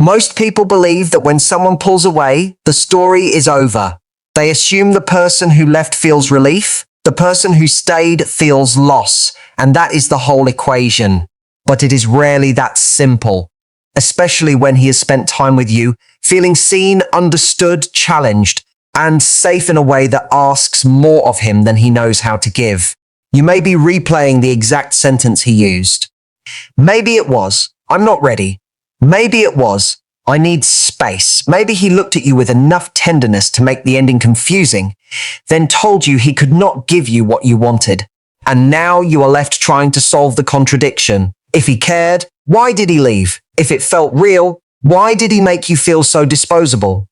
Most people believe that when someone pulls away, the story is over. They assume the person who left feels relief, the person who stayed feels loss, and that is the whole equation. But it is rarely that simple, especially when he has spent time with you, feeling seen, understood, challenged, and safe in a way that asks more of him than he knows how to give. You may be replaying the exact sentence he used. Maybe it was, "I'm not ready." Maybe it was, "I need space." Maybe he looked at you with enough tenderness to make the ending confusing, then told you he could not give you what you wanted. And now you are left trying to solve the contradiction. If he cared, why did he leave? If it felt real, why did he make you feel so disposable?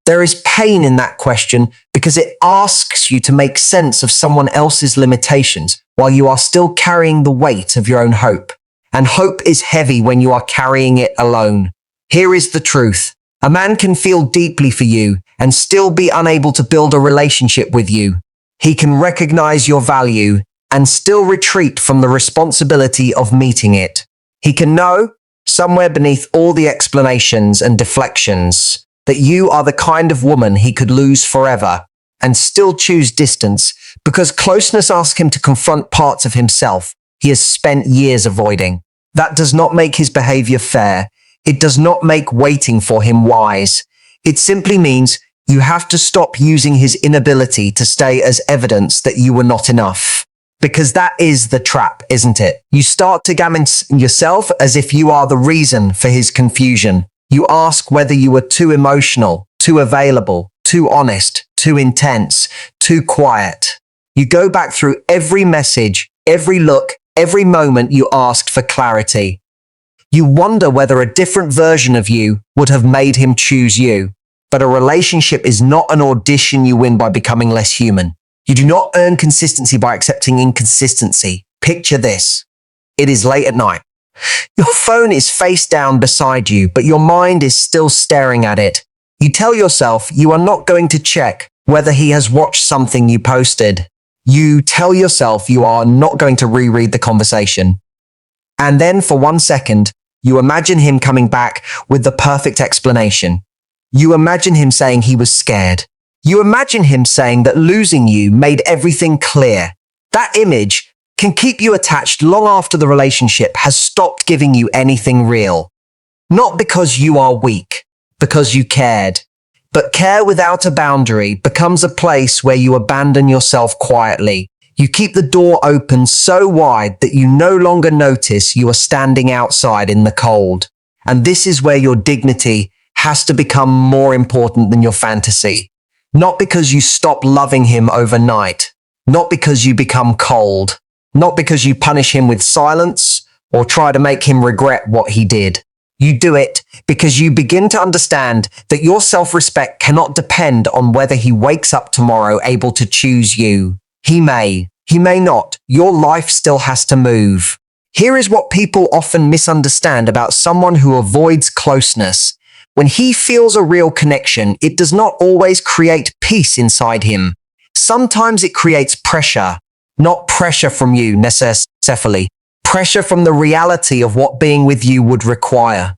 There is pain in that question because it asks you to make sense of someone else's limitations while you are still carrying the weight of your own hope. And hope is heavy when you are carrying it alone. Here is the truth. A man can feel deeply for you and still be unable to build a relationship with you. He can recognize your value and still retreat from the responsibility of meeting it. He can know, somewhere beneath all the explanations and deflections, that you are the kind of woman he could lose forever and still choose distance because closeness asks him to confront parts of himself he has spent years avoiding. That does not make his behavior fair. It does not make waiting for him wise. It simply means you have to stop using his inability to stay as evidence that you were not enough. Because that is the trap, isn't it? You start to examine yourself as if you are the reason for his confusion. You ask whether you were too emotional, too available, too honest, too intense, too quiet. You go back through every message, every look, every moment you asked for clarity. You wonder whether a different version of you would have made him choose you. But a relationship is not an audition you win by becoming less human. You do not earn consistency by accepting inconsistency. Picture this. It is late at night. Your phone is face down beside you, but your mind is still staring at it. You tell yourself you are not going to check whether he has watched something you posted. You tell yourself you are not going to reread the conversation. And then for 1 second, you imagine him coming back with the perfect explanation. You imagine him saying he was scared. You imagine him saying that losing you made everything clear. That image can keep you attached long after the relationship has stopped giving you anything real. Not because you are weak, because you cared. But care without a boundary becomes a place where you abandon yourself quietly. You keep the door open so wide that you no longer notice you are standing outside in the cold. And this is where your dignity has to become more important than your fantasy. Not because you stop loving him overnight, not because you become cold, not because you punish him with silence or try to make him regret what he did. You do it because you begin to understand that your self-respect cannot depend on whether he wakes up tomorrow able to choose you. He may not. Your life still has to move. Here is what people often misunderstand about someone who avoids closeness. When he feels a real connection, it does not always create peace inside him. Sometimes it creates pressure, not pressure from you necessarily, pressure from the reality of what being with you would require.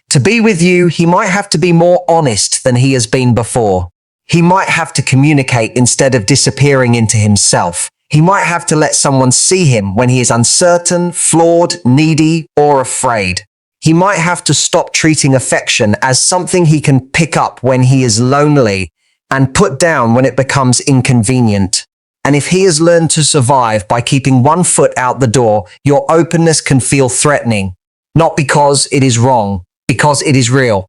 To be with you, he might have to be more honest than he has been before. He might have to communicate instead of disappearing into himself. He might have to let someone see him when he is uncertain, flawed, needy, or afraid. He might have to stop treating affection as something he can pick up when he is lonely and put down when it becomes inconvenient. And if he has learned to survive by keeping one foot out the door, your openness can feel threatening. Not because it is wrong, because it is real.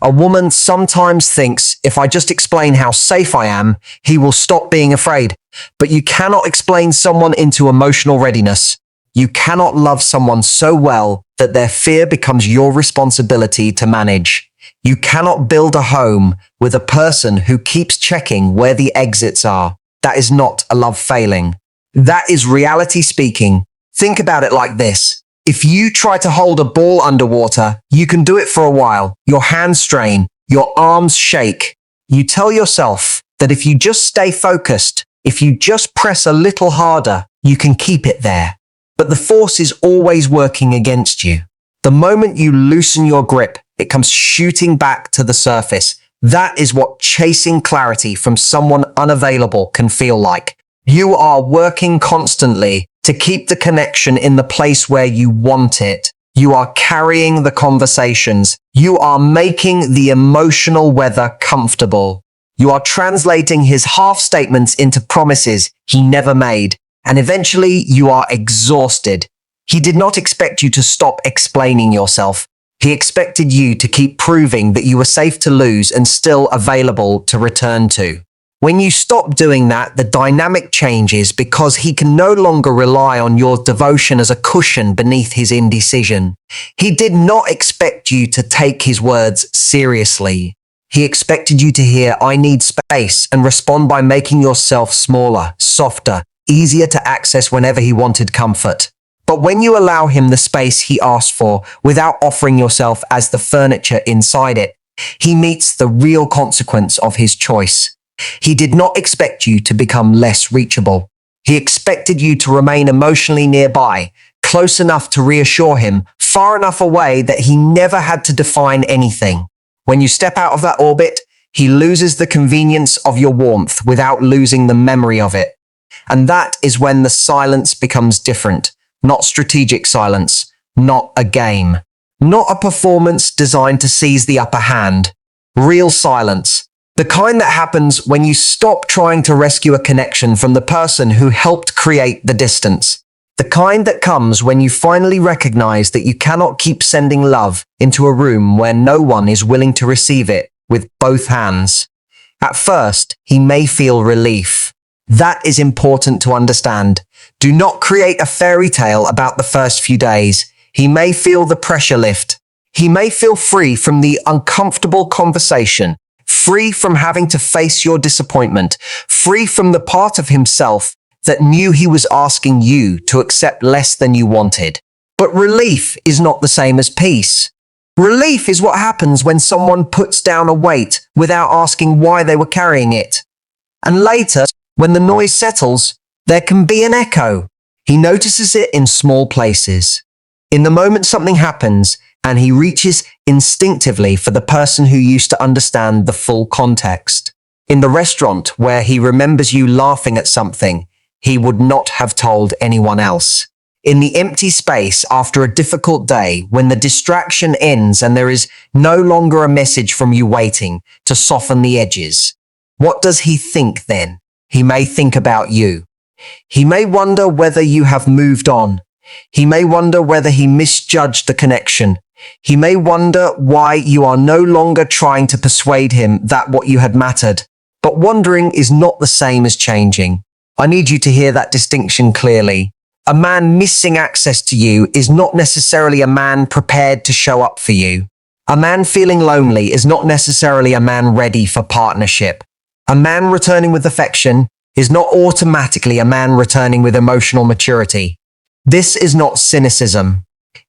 A woman sometimes thinks, if I just explain how safe I am, he will stop being afraid. But you cannot explain someone into emotional readiness. You cannot love someone so well that their fear becomes your responsibility to manage. You cannot build a home with a person who keeps checking where the exits are. That is not a love failing. That is reality speaking. Think about it like this. If you try to hold a ball underwater, you can do it for a while. Your hands strain, your arms shake. You tell yourself that if you just stay focused, if you just press a little harder, you can keep it there. But the force is always working against you. The moment you loosen your grip, It comes shooting back to the surface. That is what chasing clarity from someone unavailable can feel like. You are working constantly to keep the connection in the place where you want it. You are carrying the conversations. You are making the emotional weather comfortable. You are translating his half statements into promises he never made. And eventually you are exhausted. He did not expect you to stop explaining yourself. He expected you to keep proving that you were safe to lose and still available to return to. When you stop doing that, the dynamic changes because he can no longer rely on your devotion as a cushion beneath his indecision. He did not expect you to take his words seriously. He expected you to hear, "I need space," and respond by making yourself smaller, softer, easier to access whenever he wanted comfort. But when you allow him the space he asked for without offering yourself as the furniture inside it, he meets the real consequence of his choice. He did not expect you to become less reachable. He expected you to remain emotionally nearby, close enough to reassure him, far enough away that he never had to define anything. When you step out of that orbit, he loses the convenience of your warmth without losing the memory of it. And that is when the silence becomes different. Not strategic silence, not a game, not a performance designed to seize the upper hand. Real silence. The kind that happens when you stop trying to rescue a connection from the person who helped create the distance. The kind that comes when you finally recognize that you cannot keep sending love into a room where no one is willing to receive it with both hands. At first, he may feel relief. That is important to understand. Do not create a fairy tale about the first few days. He may feel the pressure lift. He may feel free from the uncomfortable conversation, free from having to face your disappointment, free from the part of himself that knew he was asking you to accept less than you wanted. But relief is not the same as peace. Relief is what happens when someone puts down a weight without asking why they were carrying it. And later, when the noise settles, there can be an echo. He notices it in small places. In the moment something happens, and he reaches instinctively for the person who used to understand the full context. In the restaurant where he remembers you laughing at something he would not have told anyone else. In the empty space after a difficult day when the distraction ends and there is no longer a message from you waiting to soften the edges. What does he think then? He may think about you. He may wonder whether you have moved on. He may wonder whether he misjudged the connection. He may wonder why you are no longer trying to persuade him that what you had mattered. But wondering is not the same as changing. I need you to hear that distinction clearly. A man missing access to you is not necessarily a man prepared to show up for you. A man feeling lonely is not necessarily a man ready for partnership. A man returning with affection is not automatically a man returning with emotional maturity. This is not cynicism.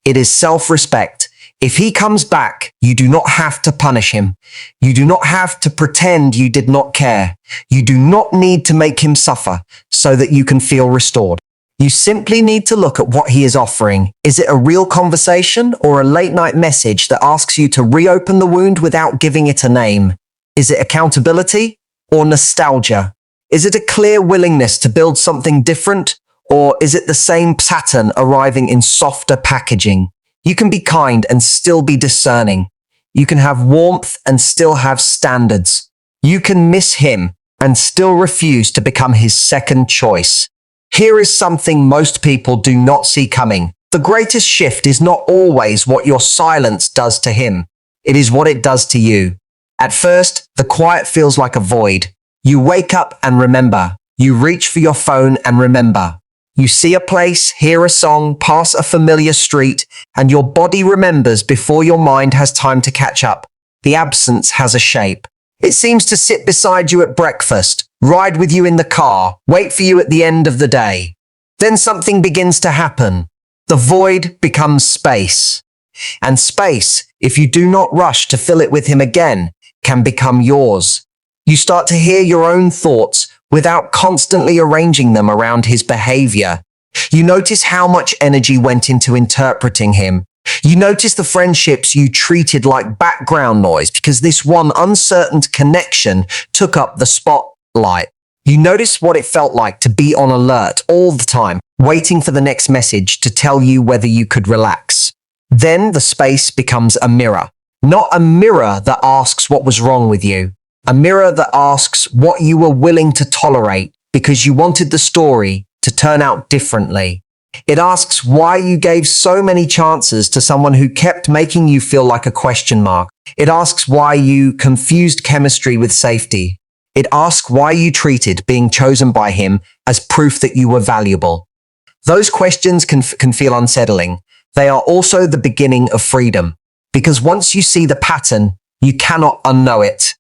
It is self-respect. If he comes back, you do not have to punish him. You do not have to pretend you did not care. You do not need to make him suffer so that you can feel restored. You simply need to look at what he is offering. Is it a real conversation or a late-night message that asks you to reopen the wound without giving it a name? Is it accountability or nostalgia? Is it a clear willingness to build something different, or is it the same pattern arriving in softer packaging? You can be kind and still be discerning. You can have warmth and still have standards. You can miss him and still refuse to become his second choice. Here is something most people do not see coming. The greatest shift is not always what your silence does to him. It is what it does to you. At first, the quiet feels like a void. You wake up and remember. You reach for your phone and remember. You see a place, hear a song, pass a familiar street, and your body remembers before your mind has time to catch up. The absence has a shape. It seems to sit beside you at breakfast, ride with you in the car, wait for you at the end of the day. Then something begins to happen. The void becomes space. And space, if you do not rush to fill it with him again, can become yours. You start to hear your own thoughts without constantly arranging them around his behavior. You notice how much energy went into interpreting him. You notice the friendships you treated like background noise because this one uncertain connection took up the spotlight. You notice what it felt like to be on alert all the time, waiting for the next message to tell you whether you could relax. Then the space becomes a mirror. Not a mirror that asks what was wrong with you. A mirror that asks what you were willing to tolerate because you wanted the story to turn out differently. It asks why you gave so many chances to someone who kept making you feel like a question mark. It asks why you confused chemistry with safety. It asks why you treated being chosen by him as proof that you were valuable. Those questions can feel unsettling. They are also the beginning of freedom, because once you see the pattern, you cannot unknow it.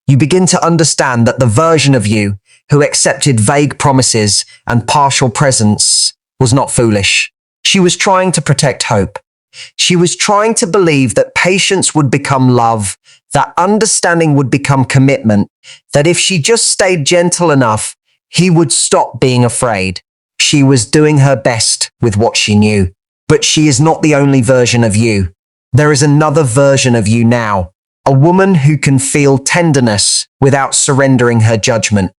You begin to understand that the version of you who accepted vague promises and partial presence was not foolish. She was trying to protect hope. She was trying to believe that patience would become love, that understanding would become commitment, that if she just stayed gentle enough, he would stop being afraid. She was doing her best with what she knew. But she is not the only version of you. There is another version of you now. A woman who can feel tenderness without surrendering her judgment.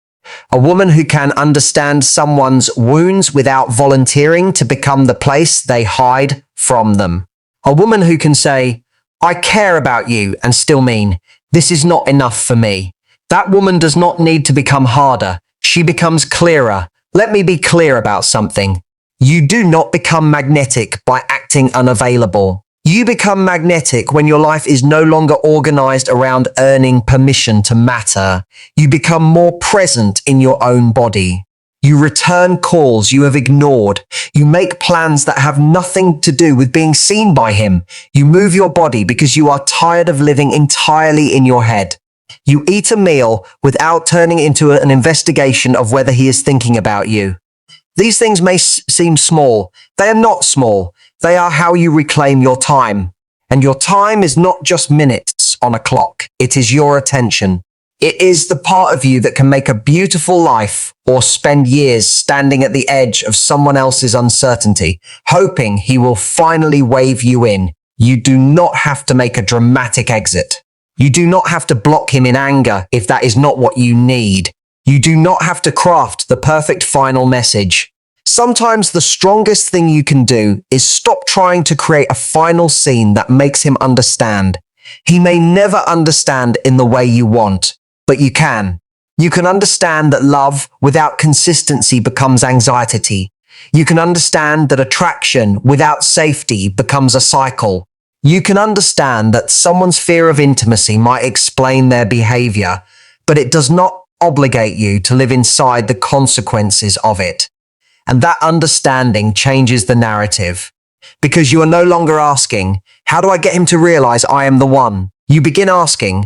A woman who can understand someone's wounds without volunteering to become the place they hide from them. A woman who can say, I care about you, and still mean, this is not enough for me. That woman does not need to become harder. She becomes clearer. Let me be clear about something. You do not become magnetic by acting unavailable. You become magnetic when your life is no longer organized around earning permission to matter. You become more present in your own body. You return calls you have ignored. You make plans that have nothing to do with being seen by him. You move your body because you are tired of living entirely in your head. You eat a meal without turning it into an investigation of whether he is thinking about you. These things may seem small. They are not small. They are how you reclaim your time. And your time is not just minutes on a clock. It is your attention. It is the part of you that can make a beautiful life or spend years standing at the edge of someone else's uncertainty, hoping he will finally wave you in. You do not have to make a dramatic exit. You do not have to block him in anger if that is not what you need. You do not have to craft the perfect final message. Sometimes the strongest thing you can do is stop trying to create a final scene that makes him understand. He may never understand in the way you want, but you can. You can understand that love without consistency becomes anxiety. You can understand that attraction without safety becomes a cycle. You can understand that someone's fear of intimacy might explain their behavior, but it does not obligate you to live inside the consequences of it. And that understanding changes the narrative. Because you are no longer asking, how do I get him to realize I am the one? You begin asking,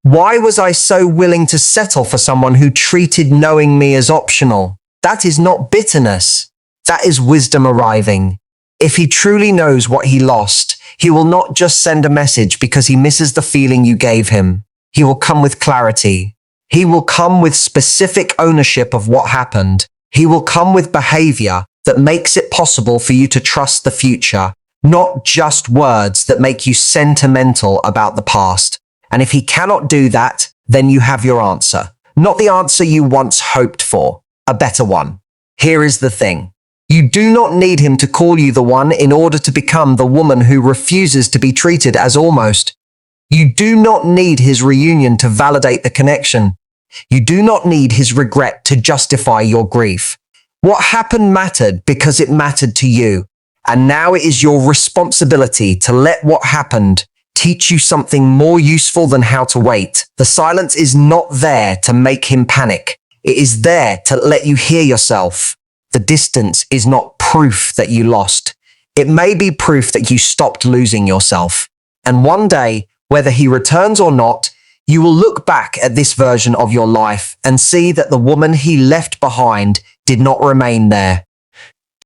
why was I so willing to settle for someone who treated knowing me as optional? That is not bitterness. That is wisdom arriving. If he truly knows what he lost, he will not just send a message because he misses the feeling you gave him. He will come with clarity. He will come with specific ownership of what happened. He will come with behavior that makes it possible for you to trust the future, not just words that make you sentimental about the past. And if he cannot do that, then you have your answer. Not the answer you once hoped for, a better one. Here is the thing. You do not need him to call you the one in order to become the woman who refuses to be treated as almost. You do not need his reunion to validate the connection. You do not need his regret to justify your grief. What happened mattered because it mattered to you. And now it is your responsibility to let what happened teach you something more useful than how to wait. The silence is not there to make him panic. It is there to let you hear yourself. The distance is not proof that you lost. It may be proof that you stopped losing yourself. And one day, whether he returns or not, you will look back at this version of your life and see that the woman he left behind did not remain there.